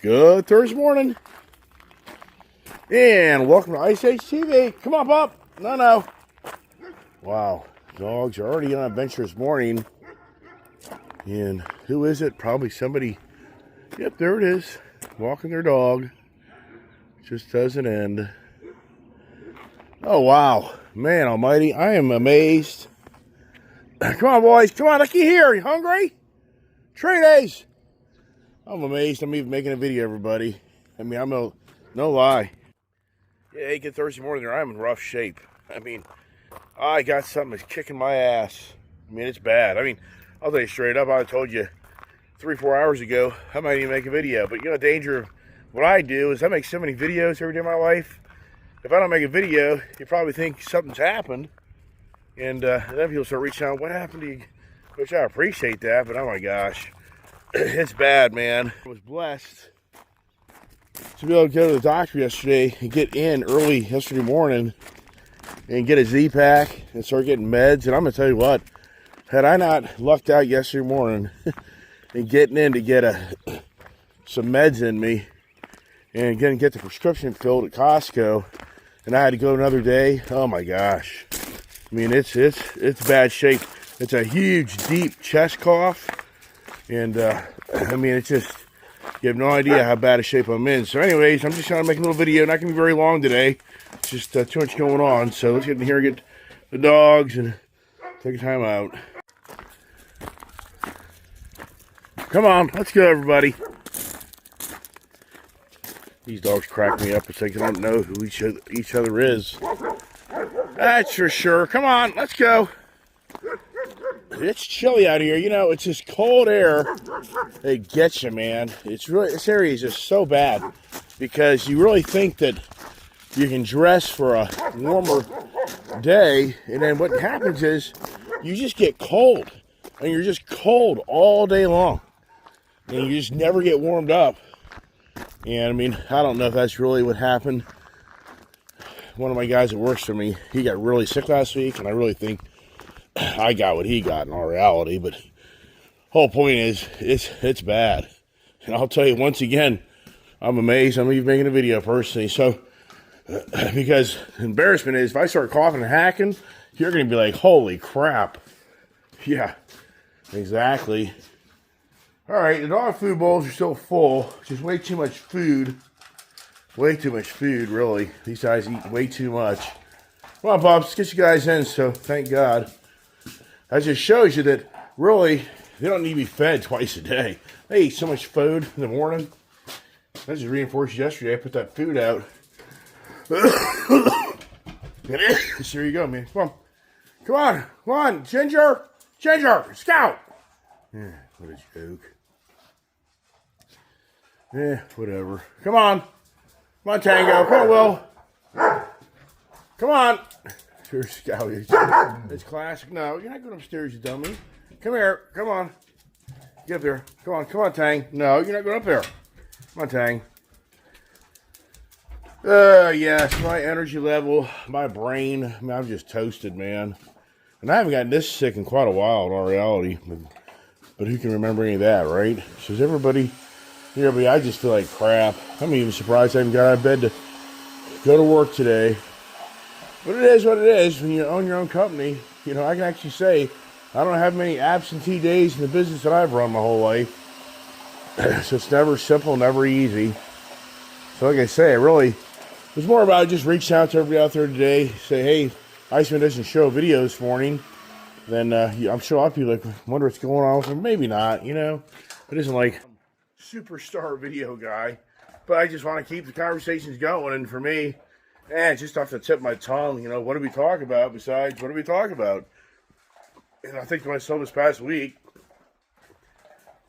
Good Thursday morning. And welcome to Ice Age TV. Come on, Pop. No. Wow. Dogs are already on an adventurous morning. And who is it? Probably somebody. Yep, there it is. Walking their dog. Just doesn't end. Oh, wow. Man almighty. I am amazed. Come on, boys. Come on. Looky here. You hungry? Trade days. I'm amazed I'm even making a video, everybody. I mean, I'm no lie. Yeah, good Thursday morning there. I'm in rough shape. I mean, I got something that's kicking my ass. I mean, it's bad. I mean, I'll tell you straight up, I told you 3-4 hours ago, I might even make a video. But you know, the danger of what I do is I make so many videos every day of my life. If I don't make a video, you probably think something's happened. And then people start reaching out, what happened to you? Which I appreciate that, but oh my gosh. It's bad, man. I was blessed to be able to go to the doctor yesterday and get in early yesterday morning and get a Z-Pack and start getting meds. And I'm going to tell you what, had I not lucked out yesterday morning and getting in to get some meds in me and get the prescription filled at Costco, and I had to go another day, oh my gosh. I mean, it's bad shape. It's a huge, deep chest cough. And, I mean, it's just, you have no idea how bad a shape I'm in. So anyways, I'm just trying to make a little video. Not going to be very long today. It's just too much going on. So let's get in here and get the dogs and take a time out. Come on, let's go, everybody. These dogs crack me up. It's like they don't know who each other is. That's for sure. Come on, let's go. It's chilly out here, you know. It's just cold air. It gets you, man. It's really, this area is just so bad because you really think that you can dress for a warmer day, and then what happens is you just get cold, and you're just cold all day long, and you just never get warmed up. And I mean, I don't know if that's really what happened. One of my guys that works for me, he got really sick last week, and I really think I got what he got in all reality, but whole point is it's bad. And I'll tell you once again, I'm amazed I'm even making a video personally. So because embarrassment is if I start coughing and hacking, you're gonna be like, holy crap. Yeah, exactly. All right, the dog food bowls are still full. Just way too much food. Way too much food, really. These guys eat way too much. Come on, Pops, get you guys in, so thank God. That just shows you that, really, they don't need to be fed twice a day. They eat so much food in the morning. That just reinforced yesterday. I put that food out. So here you go, man. Come on, Ginger, Scout. Yeah, what a joke. Yeah, whatever. Come on, Tango. Come on, Will. Come on. Here's Scout. It's classic. No, you're not going upstairs, you dummy. Come here. Come on. Get up there. Come on, Tang. No, you're not going up there. Come on, Tang. Yes, my energy level, my brain, I mean, I'm just toasted, man. And I haven't gotten this sick in quite a while, in all reality. But who can remember any of that, right? So is everybody, I just feel like crap. I'm even surprised I haven't got out of bed to go to work today. But it is what it is when you own your own company. You know, I can actually say I don't have many absentee days in the business that I've run my whole life. So it's never simple, never easy. So like I say, it was more about just reaching out to everybody out there today. Say, hey, Iceman doesn't show videos this morning. Then I'm sure a lot of people wonder what's going on with him. Maybe not, you know. It isn't like superstar video guy. But I just want to keep the conversations going. And for me, it's just off the tip of my tongue, you know, what do we talk about besides what do we talk about? And I think to myself this past week,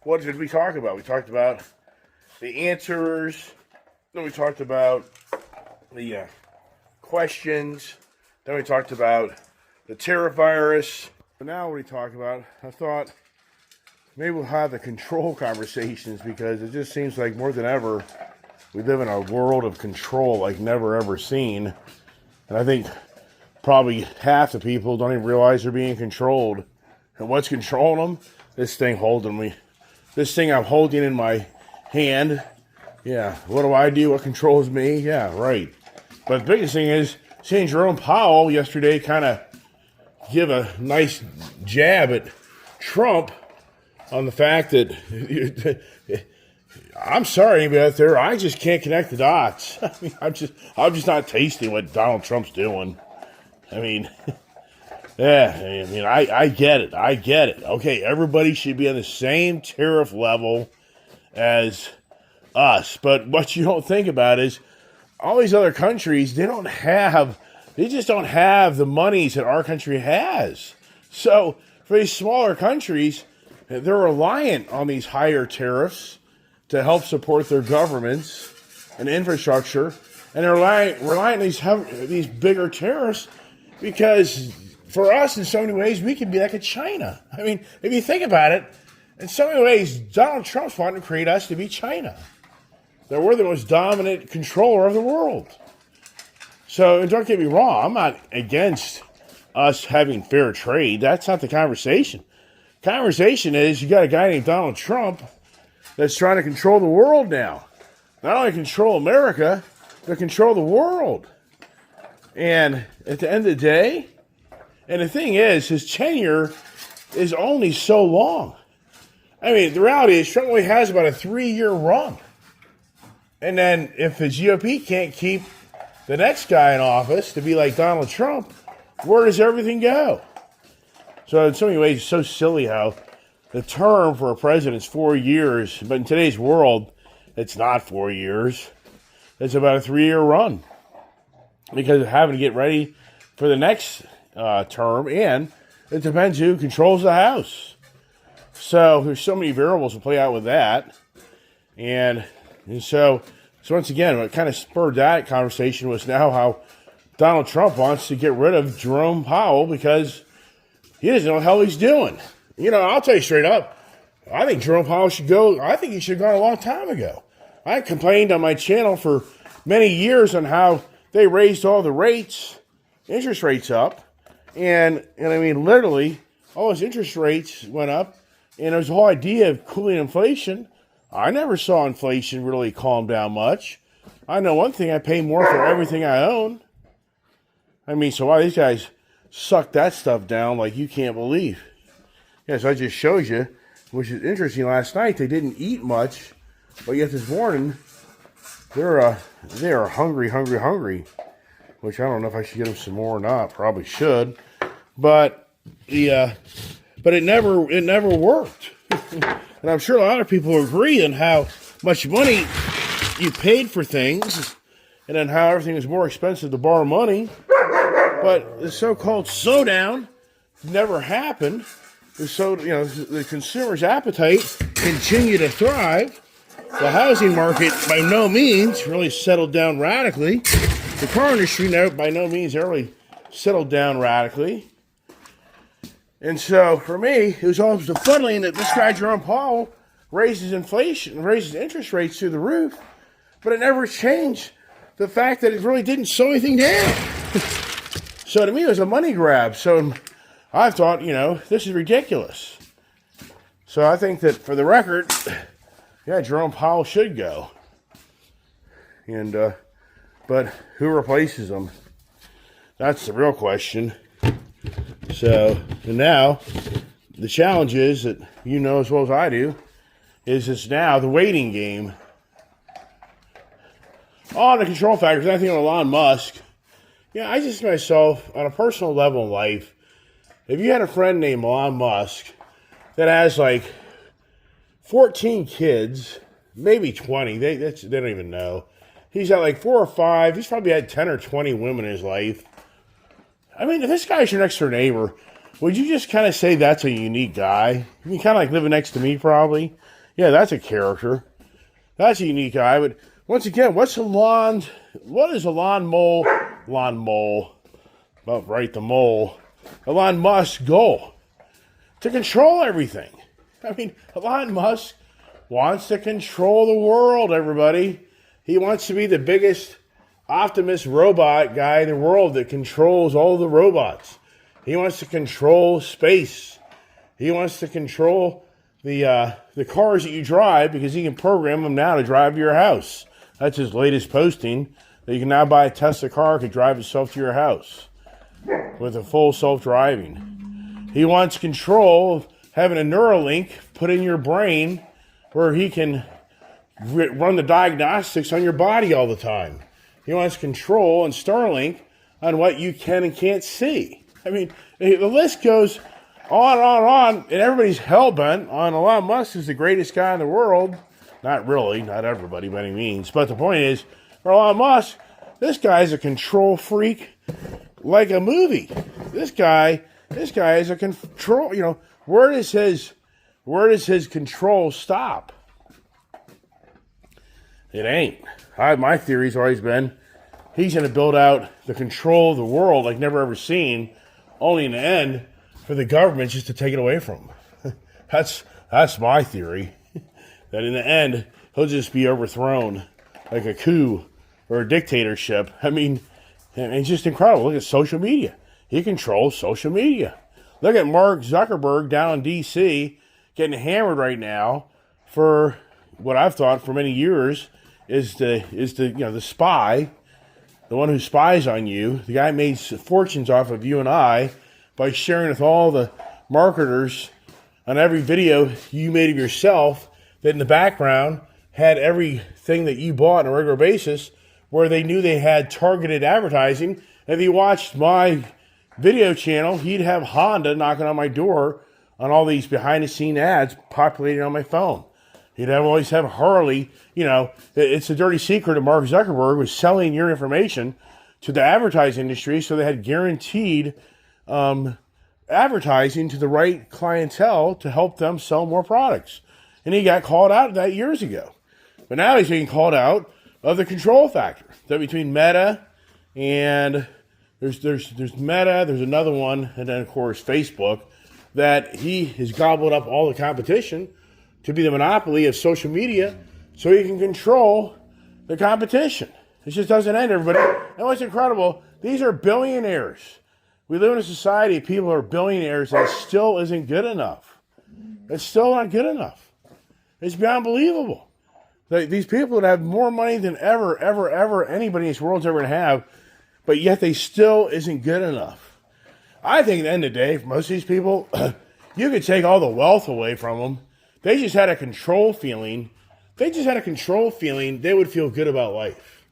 what did we talk about? We talked about the answers, then we talked about the questions, then we talked about the Terra virus. But now what we talk about, I thought maybe we'll have the control conversations because it just seems like more than ever, we live in a world of control like never ever seen. And I think probably half the people don't even realize they're being controlled. And what's controlling them? This thing holding me. This thing I'm holding in my hand Yeah, what do I do? What controls me? Yeah, right. But the biggest thing is seeing Jerome Powell yesterday kind of give a nice jab at Trump on the fact that I'm sorry, anybody out there, I just can't connect the dots. I mean, I'm just not tasting what Donald Trump's doing. I mean, yeah, I mean, I get it. I get it. Okay, everybody should be on the same tariff level as us. But what you don't think about is all these other countries, they just don't have the monies that our country has. So for these smaller countries, they're reliant on these higher tariffs to help support their governments and infrastructure. And they're relying on these bigger tariffs because for us, in so many ways, we can be like a China. I mean, if you think about it, in so many ways, Donald Trump's wanting to create us to be China. That we're the most dominant controller of the world. So don't get me wrong, I'm not against us having fair trade. That's not the conversation. Conversation is you got a guy named Donald Trump that's trying to control the world now. Not only control America, but control the world. And at the end of the day, and the thing is, his tenure is only so long. I mean, the reality is Trump only has about a 3-year run. And then if the GOP can't keep the next guy in office to be like Donald Trump, where does everything go? So in so many ways, it's so silly how the term for a president is 4 years, but in today's world, it's not 4 years. It's about a 3-year run because of having to get ready for the next term, and it depends who controls the House. So there's so many variables to play out with that. And so once again, what kind of spurred that conversation was now how Donald Trump wants to get rid of Jerome Powell because he doesn't know what the hell he's doing. You know, I'll tell you straight up, I think Jerome Powell should go. I think he should have gone a long time ago. I complained on my channel for many years on how they raised all the interest rates up. And I mean, literally, all those interest rates went up. And there's the whole idea of cooling inflation. I never saw inflation really calm down much. I know one thing, I pay more for everything I own. I mean, so why these guys suck that stuff down like you can't believe? Yes, I just showed you, which is interesting. Last night, they didn't eat much, but yet this morning, they are hungry, which I don't know if I should get them some more or not. Probably should. But it never worked. And I'm sure a lot of people agree on how much money you paid for things and then how everything is more expensive to borrow money. But the so-called slowdown never happened. The consumer's appetite continued to thrive. The housing market by no means really settled down radically. The car industry by no means really settled down radically. And so, for me, it was almost befuddling that this guy, Jerome Powell, raises interest rates through the roof, but it never changed the fact that it really didn't slow anything down. So, to me, it was a money grab. So, I thought, this is ridiculous. So, I think that, for the record, yeah, Jerome Powell should go. And, but who replaces him? That's the real question. So, and now, the challenge is that you know as well as I do, is it's now the waiting game. On the control factors, I think on Elon Musk, I just myself, on a personal level in life, if you had a friend named Elon Musk that has like 14 kids, maybe 20, they don't even know. He's got like 4 or 5, he's probably had 10 or 20 women in his life. I mean, if this guy's your next door neighbor, would you just kind of say that's a unique guy? You kind of like living next to me, probably. Yeah, that's a character. That's a unique guy. But once again, what is Elon Musk's goal? To control everything. I mean, Elon Musk wants to control the world, everybody. He wants to be the biggest Optimus robot guy in the world that controls all the robots. He wants to control space. He wants to control the cars that you drive because he can program them now to drive to your house. That's his latest posting. That you can now buy a Tesla car, can drive itself to your house with a full self-driving. He wants control of having a Neuralink put in your brain where he can run the diagnostics on your body all the time. He wants control and Starlink on what you can and can't see. I mean, the list goes on and on and on, and everybody's hell-bent on Elon Musk is the greatest guy in the world. Not really, not everybody by any means. But the point is, for Elon Musk, this guy's a control freak like a movie. This guy is a control, where does his control stop? It ain't. My theory's always been he's going to build out the control of the world like never ever seen, only in the end for the government just to take it away from him. That's my theory. That in the end, he'll just be overthrown like a coup or a dictatorship. I mean, it's just incredible. Look at social media. He controls social media. Look at Mark Zuckerberg down in D.C. getting hammered right now for what I've thought for many years is the spy, the one who spies on you. The guy made fortunes off of you and I by sharing with all the marketers on every video you made of yourself that in the background had everything that you bought on a regular basis where they knew they had targeted advertising. If you watched my video channel, he'd have Honda knocking on my door on all these behind-the-scene ads populating on my phone. He'd always have Harley. It's a dirty secret that Mark Zuckerberg was selling your information to the advertising industry so they had guaranteed advertising to the right clientele to help them sell more products. And he got called out of that years ago. But now he's being called out of the control factor. That between Meta and there's Meta, there's another one, and then of course Facebook, that he has gobbled up all the competition to be the monopoly of social media so he can control the competition. It just doesn't end, everybody. And what's incredible, these are billionaires. We live in a society of people who are billionaires and it still isn't good enough. It's still not good enough. It's beyond believable. These people that have more money than ever anybody in this world's ever going to have, but yet they still isn't good enough. I think at the end of the day, for most of these people, you could take all the wealth away from them. They just had a control feeling. They would feel good about life.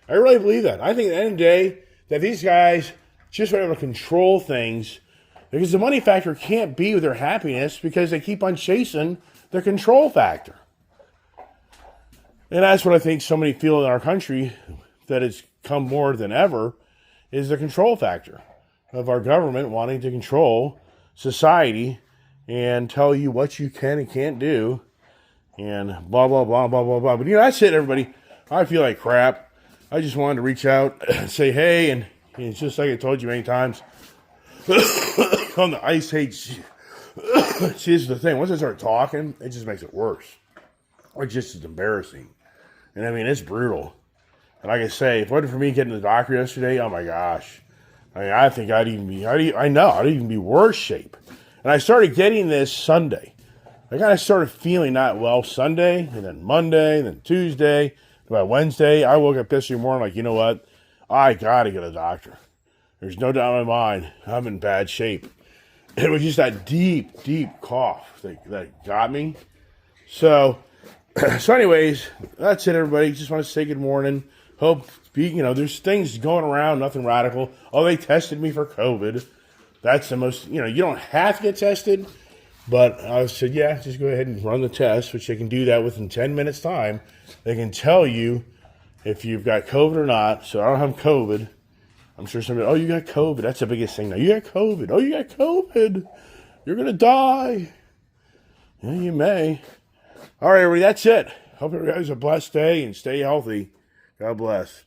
I really believe that. I think at the end of the day, that these guys just want to control things because the money factor can't be with their happiness because they keep on chasing the control factor. And that's what I think so many feel in our country that it's come more than ever is the control factor of our government wanting to control society and tell you what you can and can't do and blah, blah, blah, blah, blah, blah. But that's it, everybody. I feel like crap. I just wanted to reach out and say, hey, and it's just like I told you many times on the Ice Age. See, this is the thing. Once I start talking, it just makes it worse. Or just as embarrassing. And I mean, it's brutal. And like I say, if it wasn't for me getting to the doctor yesterday, oh my gosh. I mean, I think I'd even be worse shape. And I started getting this Sunday. I kind of started feeling not well Sunday, and then Monday, and then Tuesday. And by Wednesday, I woke up yesterday morning like, you know what? I got to get a doctor. There's no doubt in my mind. I'm in bad shape. It was just that deep cough that got me. So anyways, that's it, everybody. Just want to say good morning. Hope, there's things going around, nothing radical. Oh, they tested me for COVID. That's the most, you don't have to get tested. But I said, yeah, just go ahead and run the test, which they can do that within 10 minutes time. They can tell you if you've got COVID or not. So I don't have COVID. I'm sure somebody, oh, you got COVID. That's the biggest thing now. You got COVID. Oh, you got COVID. You're going to die. Yeah, you may. All right, everybody, that's it. Hope everybody has a blessed day and stay healthy. God bless.